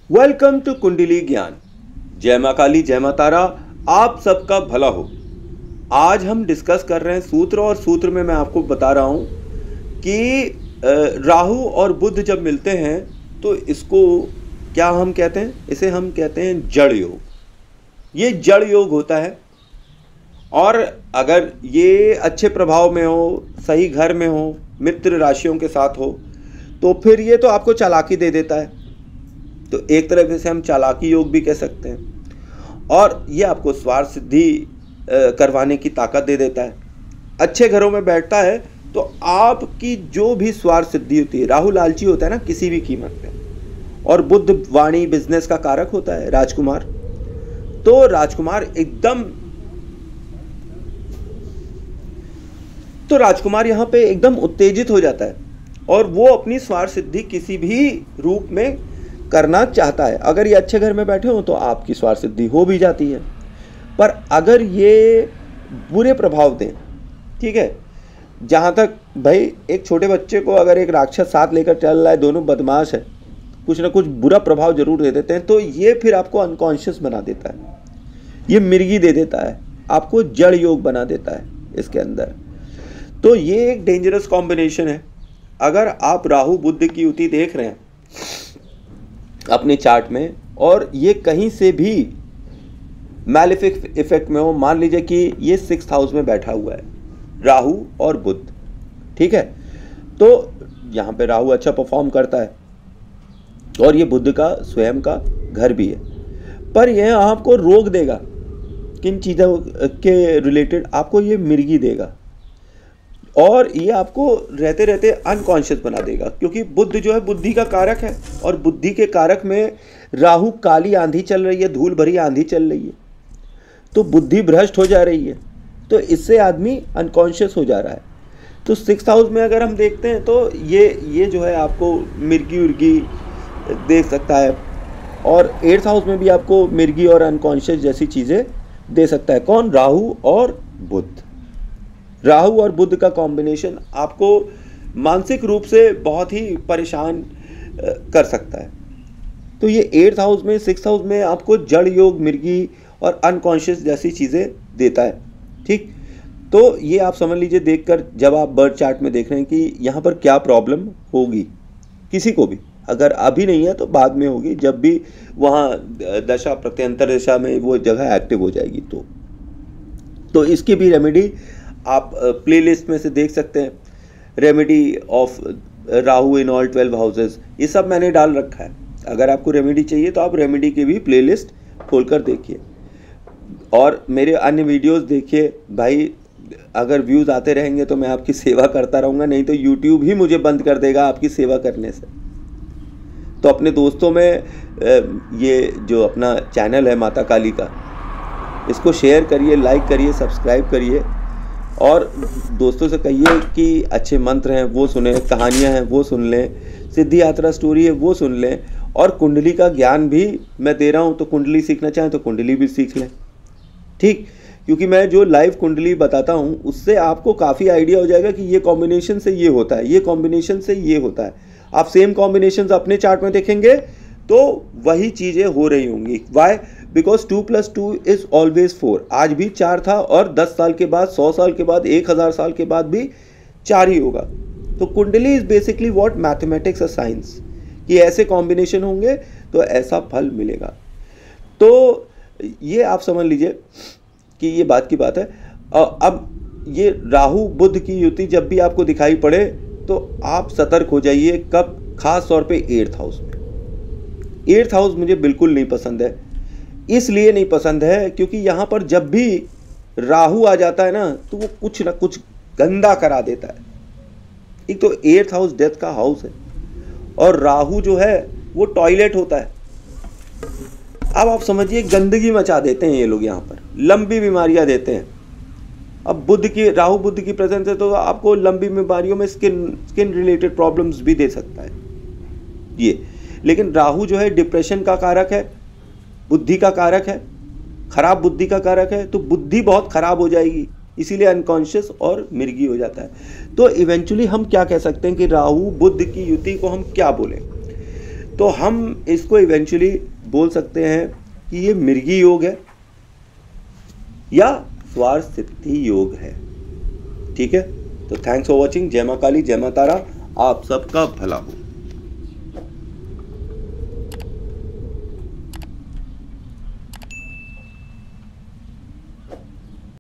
Welcome to कुंडली ज्ञान। जय मां काली, जय मां तारा, आप सबका भला हो। आज हम डिस्कस कर रहे हैं सूत्र, और सूत्र में मैं आपको बता रहा हूं कि राहु और बुध जब मिलते हैं तो इसको क्या हम कहते हैं? इसे हम कहते हैं जड़ योग। ये जड़ योग होता है, और अगर ये अच्छे प्रभाव में हो, सही घर में हो, मित्र राशियों के साथ हो, तो फिर ये तो आपको चालाकी दे देता है। तो एक तरह से हम चालाकी योग भी कह सकते हैं। और ये आपको स्वार्थ सिद्धि करवाने की ताकत दे देता है। अच्छे घरों में बैठता है तो आपकी जो भी स्वार्थ सिद्धि होती है, राहु लालची होता है ना किसी भी कीमत पे, और बुध वाणी बिजनेस का कारक होता है, राजकुमार। तो राजकुमार यहाँ पे एकदम उत्तेजित हो जाता है, और वो अपनी स्वार्थ सिद्धि किसी भी रूप में करना चाहता है। अगर ये अच्छे घर में बैठे हो तो आपकी स्वार्थ सिद्धि हो भी जाती है। पर अगर ये बुरे प्रभाव दें, ठीक है, जहाँ तक भाई एक छोटे बच्चे को अगर एक राक्षस साथ लेकर चल रहा है, दोनों बदमाश है, कुछ ना कुछ बुरा प्रभाव जरूर दे देते हैं, तो ये फिर आपको अनकॉन्शियस बना देता है, ये मिर्गी दे देता है, आपको जड़ योग बना देता है इसके अंदर। तो ये एक डेंजरस कॉम्बिनेशन है। अगर आप राहु बुध की युति देख रहे हैं अपने चार्ट में, और ये कहीं से भी मैलेफिक इफेक्ट में हो, मान लीजिए कि ये 6th हाउस में बैठा हुआ है राहु और बुध, ठीक है, तो यहाँ पे राहु अच्छा परफॉर्म करता है और ये बुध का स्वयं का घर भी है, पर यह आपको रोक देगा किन चीज़ों के रिलेटेड, आपको ये मिर्गी देगा, और ये आपको रहते रहते अनकॉन्शियस बना देगा। क्योंकि बुध जो है बुद्धि का कारक है, और बुद्धि के कारक में राहु काली आंधी चल रही है, धूल भरी आंधी चल रही है, तो बुद्धि भ्रष्ट हो जा रही है, तो इससे आदमी अनकॉन्शियस हो जा रहा है। तो 6th हाउस में अगर हम देखते हैं तो ये जो है आपको मिर्गी उर्गी देख सकता है, और 8th हाउस में भी आपको मिर्गी और अनकॉन्शियस जैसी चीज़ें दे सकता है। कौन? राहु और बुध। राहु और बुध का कॉम्बिनेशन आपको मानसिक रूप से बहुत ही परेशान कर सकता है। तो ये 8th हाउस में, 6th हाउस में आपको जड़ योग, मिर्गी और अनकॉन्शियस जैसी चीज़ें देता है, ठीक। तो ये आप समझ लीजिए देखकर, जब आप बर्थ चार्ट में देख रहे हैं कि यहाँ पर क्या प्रॉब्लम होगी किसी को भी, अगर अभी नहीं है तो बाद में होगी, जब भी वहाँ दशा प्रत्यंतर दशा में वो जगह एक्टिव हो जाएगी। तो इसकी भी रेमेडी आप प्लेलिस्ट में से देख सकते हैं, remedy of Rahu in all 12 houses, ये सब मैंने डाल रखा है। अगर आपको रेमेडी चाहिए तो आप रेमेडी की भी प्लेलिस्ट खोलकर देखिए, और मेरे अन्य वीडियोस देखिए। भाई अगर व्यूज़ आते रहेंगे तो मैं आपकी सेवा करता रहूँगा, नहीं तो यूट्यूब ही मुझे बंद कर देगा आपकी सेवा करने से। तो अपने दोस्तों में ये जो अपना चैनल है माता काली का, इसको शेयर करिए, लाइक करिए, सब्सक्राइब करिए, और दोस्तों से कहिए कि अच्छे मंत्र हैं वो सुने, कहानियाँ हैं वो सुन लें, सिद्धि यात्रा स्टोरी है वो सुन लें, और कुंडली का ज्ञान भी मैं दे रहा हूँ। तो कुंडली सीखना चाहें तो कुंडली भी सीख लें, ठीक। क्योंकि मैं जो लाइव कुंडली बताता हूँ उससे आपको काफ़ी आइडिया हो जाएगा कि ये कॉम्बिनेशन से ये होता है, ये कॉम्बिनेशन से ये होता है। आप सेम कॉम्बिनेशन अपने चार्ट में देखेंगे तो वही चीज़ें हो रही होंगी। वाई? Because 2 + 2 is always 4। आज भी 4 था, और 10 साल के बाद, 100 साल के बाद, 1000 साल के बाद भी 4 ही होगा। तो कुंडली इज बेसिकली व्हाट मैथमेटिक्स और साइंस, कि ऐसे कॉम्बिनेशन होंगे तो ऐसा फल मिलेगा। तो ये आप समझ लीजिए कि ये बात की बात है। अब ये राहु बुध की युति जब भी आपको दिखाई पड़े तो आप सतर्क हो जाइए। कब? खास तौर पे 8th हाउस में। 8th हाउस मुझे बिल्कुल नहीं पसंद है। इसलिए नहीं पसंद है क्योंकि यहाँ पर जब भी राहु आ जाता है ना तो वो कुछ ना कुछ गंदा करा देता है। एक तो 8th हाउस डेथ का हाउस है, और राहु जो है वो टॉयलेट होता है। अब आप समझिए गंदगी मचा देते हैं ये लोग, यहाँ पर लंबी बीमारियां देते हैं। अब राहु बुध की प्रेजेंस है तो आपको लंबी बीमारियों में स्किन रिलेटेड प्रॉब्लम्स भी दे सकता है ये। लेकिन राहु जो है डिप्रेशन का कारक है, बुद्धि का कारक है, खराब बुद्धि का कारक है, तो बुद्धि बहुत खराब हो जाएगी, इसीलिए अनकॉन्शियस और मिर्गी हो जाता है। तो इवेंचुअली हम क्या कह सकते हैं कि राहु बुध की युति को हम क्या बोलें? तो हम इसको इवेंचुअली बोल सकते हैं कि ये मिर्गी योग है या स्वार्थ सिद्धि योग है। ठीक है, तो थैंक्स फॉर वॉचिंग। जय मां काली, जय मां तारा, आप सबका भला हो।